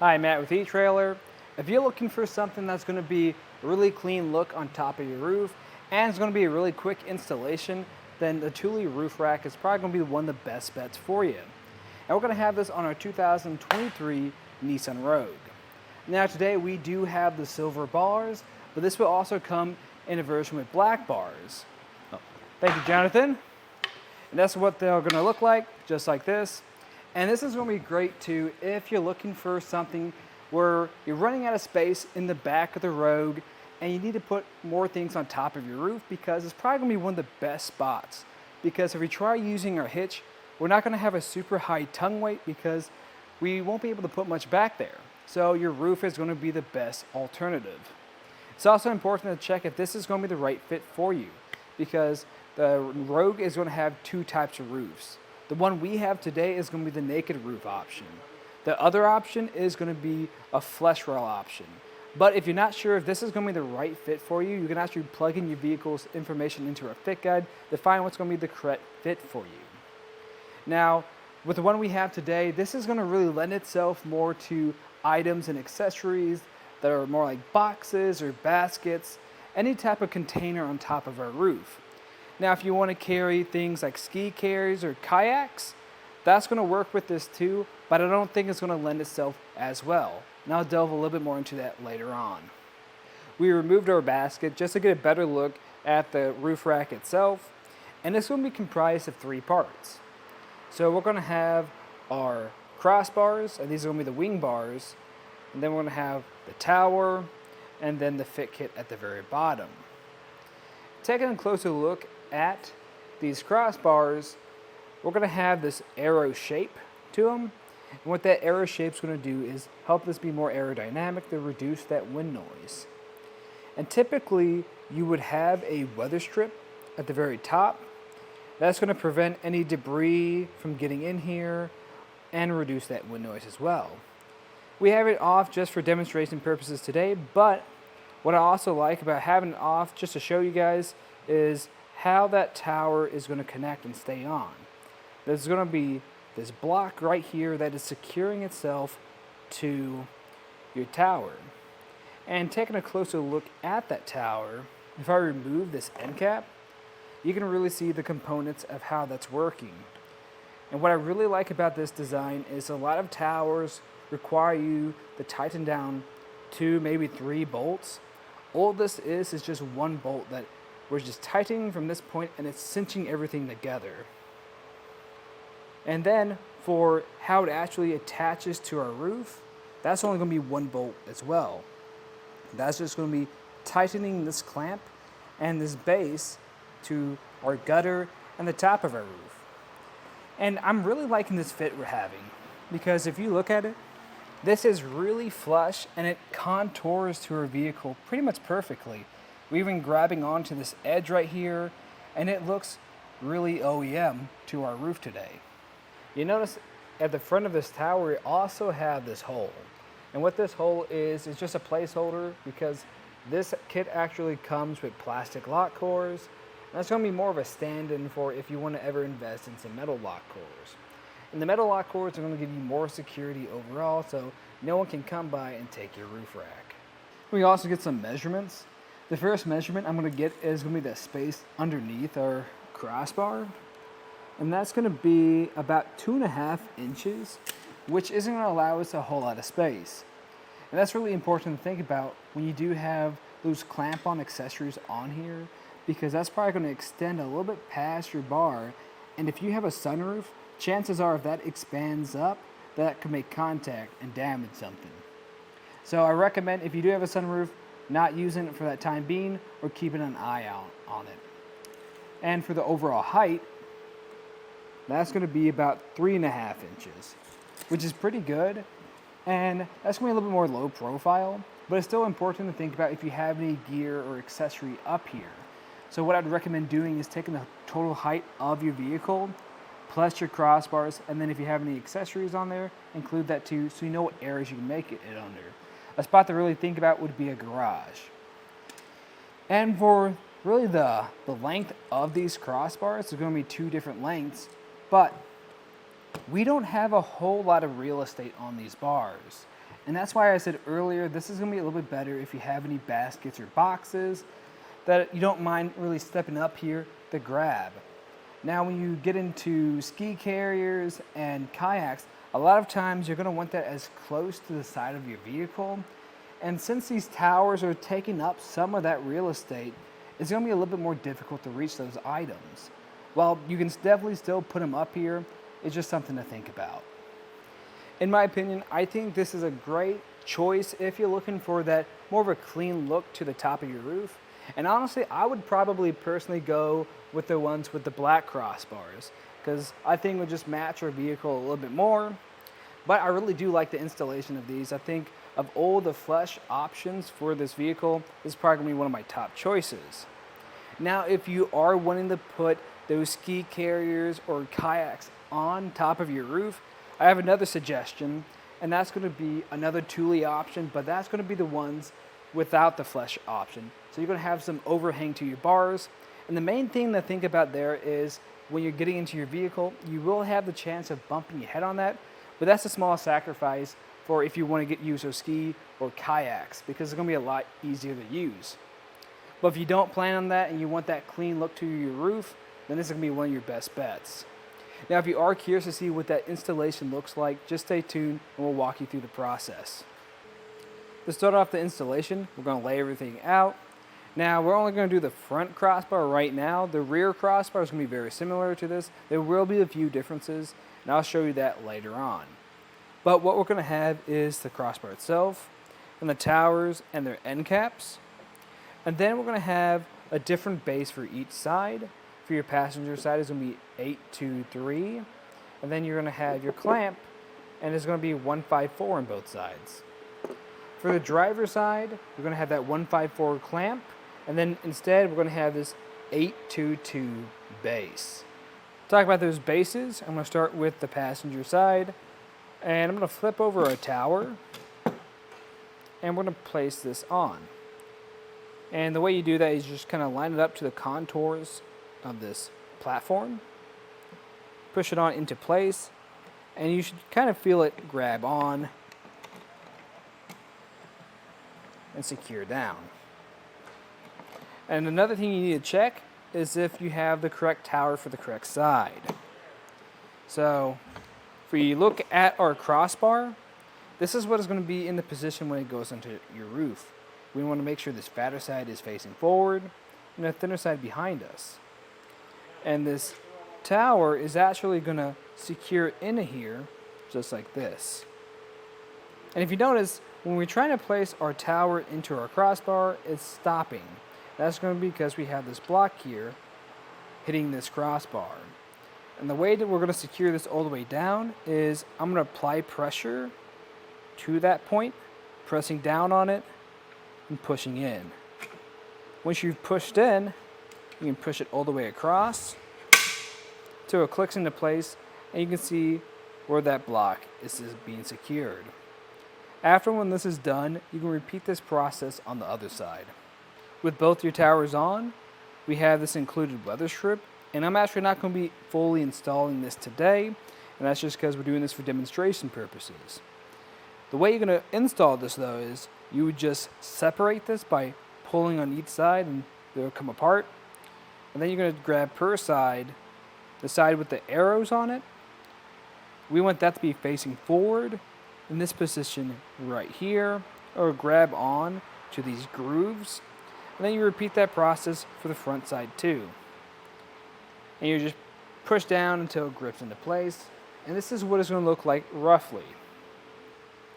Hi, Matt with eTrailer. If you're looking for something that's going to be a really clean look on top of your roof and it's going to be a really quick installation, then the Thule Roof Rack is probably going to be one of the best bets for you. And we're going to have this on our 2023 Nissan Rogue. Now today we do have the silver bars, but this will also come in a version with black bars. Oh, thank you, Jonathan. And that's what they're going to look like, just like this. And this is going to be great too if you're looking for something where you're running out of space in the back of the Rogue and you need to put more things on top of your roof, because it's probably going to be one of the best spots. Because if we try using our hitch, we're not going to have a super high tongue weight because we won't be able to put much back there. So your roof is going to be the best alternative. It's also important to check if this is going to be the right fit for you, because the Rogue is going to have two types of roofs. The one we have today is going to be the naked roof option. The other option is going to be a flush rail option. But if you're not sure if this is going to be the right fit for you, you can actually plug in your vehicle's information into a fit guide to find what's going to be the correct fit for you. Now, with the one we have today, this is going to really lend itself more to items and accessories that are more like boxes or baskets, any type of container on top of our roof. Now, if you want to carry things like ski carries or kayaks, that's going to work with this too, but I don't think it's going to lend itself as well. And I'll delve a little bit more into that later on. We removed our basket just to get a better look at the roof rack itself, and it's going to be comprised of three parts. So we're going to have our crossbars, and these are going to be the wing bars, and then we're going to have the tower, and then the fit kit at the very bottom. Taking a closer look at these crossbars, we're going to have this arrow shape to them. And what that arrow shape is going to do is help this be more aerodynamic to reduce that wind noise. And typically, you would have a weather strip at the very top. That's going to prevent any debris from getting in here and reduce that wind noise as well. We have it off just for demonstration purposes today, but what I also like about having it off, just to show you guys, is how that tower is going to connect and stay on. There's going to be this block right here that is securing itself to your tower. And taking a closer look at that tower, if I remove this end cap, you can really see the components of how that's working. And what I really like about this design is a lot of towers require you to tighten down 2, maybe 3 bolts. All this is just one bolt that we're just tightening from this point, and it's cinching everything together. And then for how it actually attaches to our roof, that's only going to be one bolt as well. That's just going to be tightening this clamp and this base to our gutter and the top of our roof. And I'm really liking this fit we're having, because if you look at it, this is really flush and it contours to our vehicle pretty much perfectly. We're even grabbing onto this edge right here, and it looks really OEM to our roof today. You notice at the front of this tower, we also have this hole. And what this hole is just a placeholder, because this kit actually comes with plastic lock cores. And that's going to be more of a stand-in for if you want to ever invest in some metal lock cores. And the metal lock cores are going to give you more security overall, so no one can come by and take your roof rack. We also get some measurements. The first measurement I'm going to get is going to be the space underneath our crossbar. And that's going to be about 2.5 inches, which isn't going to allow us a whole lot of space. And that's really important to think about when you do have those clamp-on accessories on here, because that's probably going to extend a little bit past your bar. And if you have a sunroof, chances are if that expands up, that could make contact and damage something. So I recommend, if you do have a sunroof, not using it for that time being, or keeping an eye out on it. And for the overall height, that's going to be about 3.5 inches, which is pretty good. And that's going to be a little bit more low profile, but it's still important to think about if you have any gear or accessory up here. So what I'd recommend doing is taking the total height of your vehicle, plus your crossbars, and then if you have any accessories on there, include that too, so you know what areas you can make it under. A spot to really think about would be a garage. And for really the length of these crossbars, there's going to be 2 different lengths, but we don't have a whole lot of real estate on these bars. And that's why I said earlier, this is gonna be a little bit better if you have any baskets or boxes that you don't mind really stepping up here to grab. Now, when you get into ski carriers and kayaks, a lot of times you're gonna want that as close to the side of your vehicle. And since these towers are taking up some of that real estate, it's gonna be a little bit more difficult to reach those items. While you can definitely still put them up here, it's just something to think about. In my opinion, I think this is a great choice if you're looking for that more of a clean look to the top of your roof. And honestly, I would probably personally go with the ones with the black crossbars, because I think it would just match our vehicle a little bit more. But I really do like the installation of these. I think of all the flush options for this vehicle, this is probably gonna be one of my top choices. Now, if you are wanting to put those ski carriers or kayaks on top of your roof, I have another suggestion, and that's going to be another Thule option, but that's going to be the ones without the flush option. So you're going to have some overhang to your bars. And the main thing to think about there is when you're getting into your vehicle, you will have the chance of bumping your head on that, but that's a small sacrifice for if you want to use those ski or kayaks, because it's going to be a lot easier to use. But if you don't plan on that and you want that clean look to your roof, then this is going to be one of your best bets. Now, if you are curious to see what that installation looks like, just stay tuned and we'll walk you through the process. To start off the installation, we're going to lay everything out. Now, we're only going to do the front crossbar right now. The rear crossbar is going to be very similar to this. There will be a few differences, and I'll show you that later on. But what we're going to have is the crossbar itself, and the towers and their end caps. And then we're going to have a different base for each side. For your passenger side, it's going to be 823, and then you're going to have your clamp, and it's going to be 154 on both sides. For the driver's side, you're going to have that 154 clamp, and then instead we're going to have this 822 base. Talk about those bases. I'm going to start with the passenger side, and I'm going to flip over a tower, and we're going to place this on. And the way you do that is just kind of line it up to the contours of this platform, push it on into place, and you should kind of feel it grab on and secure down. And another thing you need to check is if you have the correct tower for the correct side. So if we look at our crossbar, this is what is going to be in the position when it goes onto your roof. We want to make sure this fatter side is facing forward and the thinner side behind us. And this tower is actually going to secure into here just like this. And if you notice, when we're trying to place our tower into our crossbar, it's stopping. That's going to be because we have this block here hitting this crossbar. And the way that we're going to secure this all the way down is I'm going to apply pressure to that point, pressing down on it and pushing in. Once you've pushed in, you can push it all the way across till it clicks into place, and you can see where that block is being secured. After when this is done, you can repeat this process on the other side. With both your towers on, we have this included weather strip, and I'm actually not going to be fully installing this today, and that's just because we're doing this for demonstration purposes. The way you're going to install this though is you would just separate this by pulling on each side and they'll come apart. And then you're going to grab per side, the side with the arrows on it. We want that to be facing forward in this position right here, or grab on to these grooves. And then you repeat that process for the front side too. And you just push down until it grips into place. And this is what it's going to look like roughly.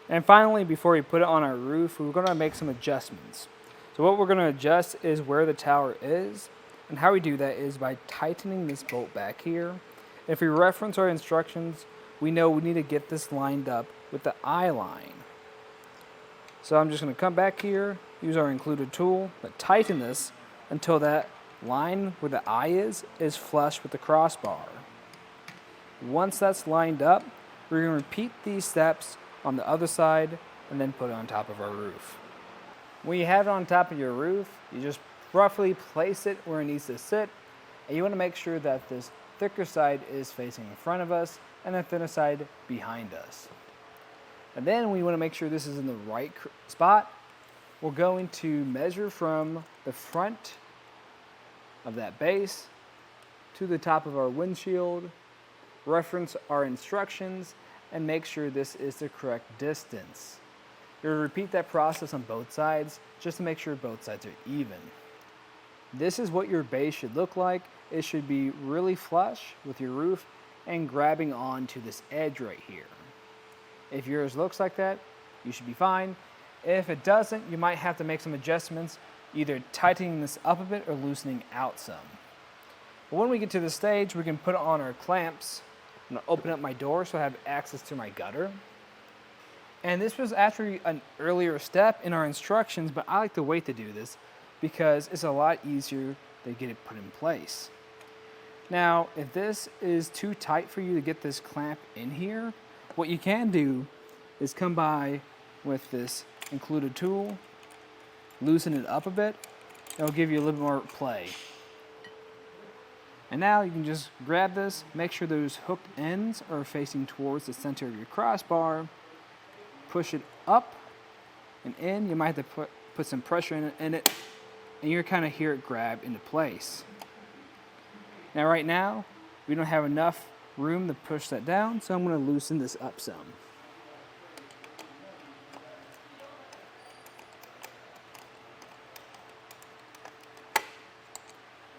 And finally, before we put it on our roof, we're going to make some adjustments. So what we're going to adjust is where the tower is. And how we do that is by tightening this bolt back here. If we reference our instructions, we know we need to get this lined up with the eye line. So I'm just going to come back here, use our included tool, but tighten this until that line where the eye is flush with the crossbar. Once that's lined up, we're going to repeat these steps on the other side and then put it on top of our roof. When you have it on top of your roof, you just roughly place it where it needs to sit, and you want to make sure that this thicker side is facing in front of us and the thinner side behind us. And then we want to make sure this is in the right spot. We're going to measure from the front of that base to the top of our windshield, reference our instructions, and make sure this is the correct distance. You'll repeat that process on both sides just to make sure both sides are even. This is what your base should look like. It should be really flush with your roof and grabbing onto this edge right here. If yours looks like that, you should be fine. If it doesn't, you might have to make some adjustments, either tightening this up a bit or loosening out some. But when we get to the stage, we can put on our clamps. I'm going to open up my door so I have access to my gutter. And this was actually an earlier step in our instructions, but I like to wait to do this because it's a lot easier to get it put in place. Now, if this is too tight for you to get this clamp in here, what you can do is come by with this included tool, loosen it up a bit, it'll give you a little more play. And now you can just grab this, make sure those hooked ends are facing towards the center of your crossbar, push it up and in. You might have to put some pressure in it, and you're kind of hear it grab into place. Now right now, we don't have enough room to push that down, so I'm going to loosen this up some.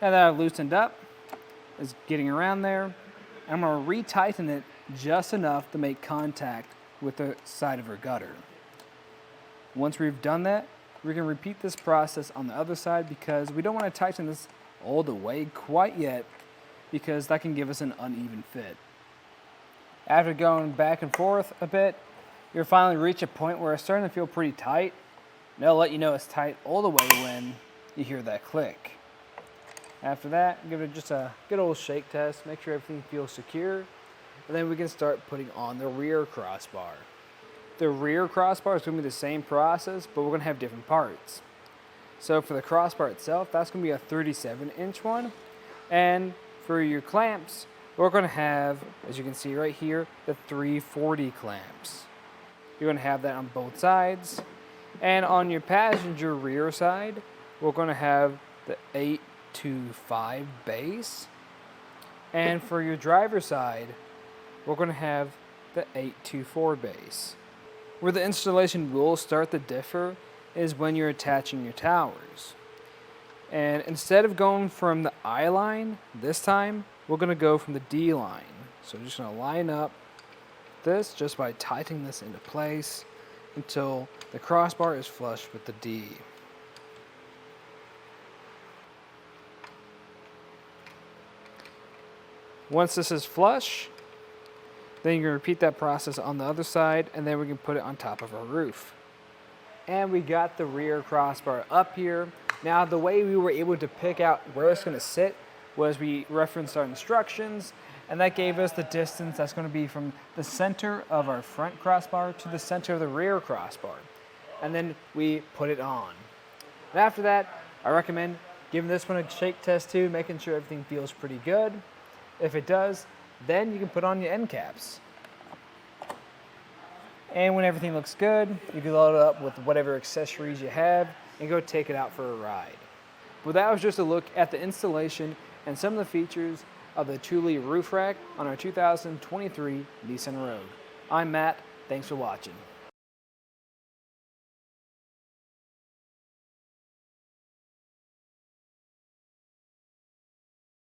Now that I've loosened up, it's getting around there. I'm going to retighten it just enough to make contact with the side of our gutter. Once we've done that, we're going to repeat this process on the other side because we don't want to tighten this all the way quite yet because that can give us an uneven fit. After going back and forth a bit, you'll finally reach a point where it's starting to feel pretty tight. And it'll let you know it's tight all the way when you hear that click. After that, give it just a good old shake test, make sure everything feels secure, and then we can start putting on the rear crossbar. The rear crossbar is going to be the same process, but we're going to have different parts. So for the crossbar itself, that's going to be a 37-inch one, and for your clamps, we're going to have, as you can see right here, the 340 clamps. You're going to have that on both sides, and on your passenger rear side, we're going to have the 825 base, and for your driver side, we're going to have the 824 base. Where the installation will start to differ is when you're attaching your towers. And instead of going from the I line this time, we're going to go from the D line. So we're just going to line up this just by tightening this into place until the crossbar is flush with the D. Once this is flush, then you can repeat that process on the other side, and then we can put it on top of our roof. And we got the rear crossbar up here. Now, the way we were able to pick out where it's going to sit was we referenced our instructions, and that gave us the distance that's going to be from the center of our front crossbar to the center of the rear crossbar. And then we put it on. And after that, I recommend giving this one a shake test too, making sure everything feels pretty good. If it does, then you can put on your end caps. And when everything looks good, you can load it up with whatever accessories you have and go take it out for a ride. But that was just a look at the installation and some of the features of the Thule Roof Rack on our 2023 Nissan Rogue. I'm Matt. Thanks for watching.